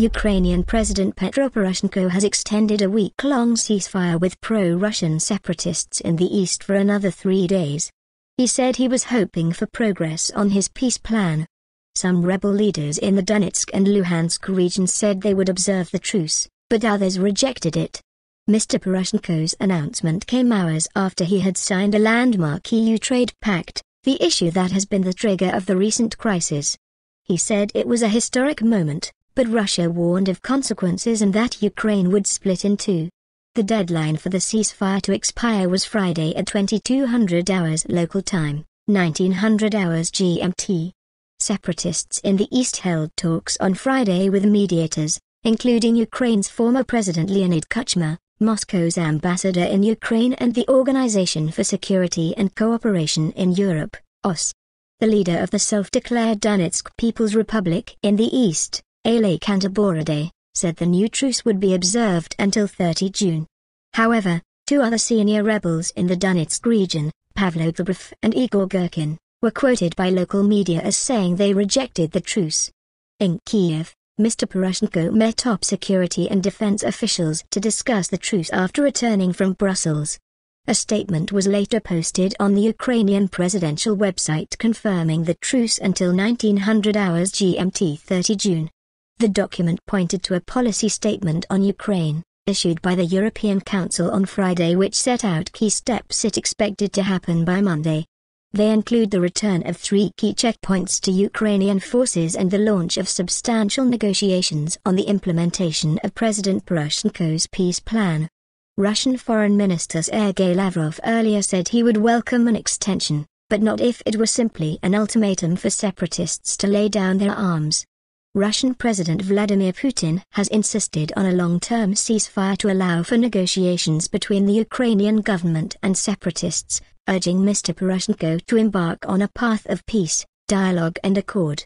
Ukrainian President Petro Poroshenko has extended a week-long ceasefire with pro-Russian separatists in the east for another 3 days. He said he was hoping for progress on his peace plan. Some rebel leaders in the Donetsk and Luhansk regions said they would observe the truce, but others rejected it. Mr. Poroshenko's announcement came hours after he had signed a landmark EU trade pact, the issue that has been the trigger of the recent crisis. He said it was a historic moment, but Russia warned of consequences and that Ukraine would split in two. The deadline for the ceasefire to expire was Friday at 2200 hours local time, 1900 hours GMT. Separatists in the east held talks on Friday with mediators, including Ukraine's former President Leonid Kuchma, Moscow's ambassador in Ukraine and the Organization for Security and Cooperation in Europe, OSCE. The leader of the self-declared Donetsk People's Republic in the east, Alexander Borodin, said the new truce would be observed until 30 June. However, two other senior rebels in the Donetsk region, Pavlo Dobrov and Igor Gherkin, were quoted by local media as saying they rejected the truce. In Kiev, Mr. Poroshenko met top security and defense officials to discuss the truce after returning from Brussels. A statement was later posted on the Ukrainian presidential website confirming the truce until 1900 hours GMT 30 June. The document pointed to a policy statement on Ukraine, issued by the European Council on Friday, which set out key steps it expected to happen by Monday. They include the return of 3 key checkpoints to Ukrainian forces and the launch of substantial negotiations on the implementation of President Poroshenko's peace plan. Russian Foreign Minister Sergei Lavrov earlier said he would welcome an extension, but not if it were simply an ultimatum for separatists to lay down their arms. Russian President Vladimir Putin has insisted on a long-term ceasefire to allow for negotiations between the Ukrainian government and separatists, urging Mr. Poroshenko to embark on a path of peace, dialogue and accord.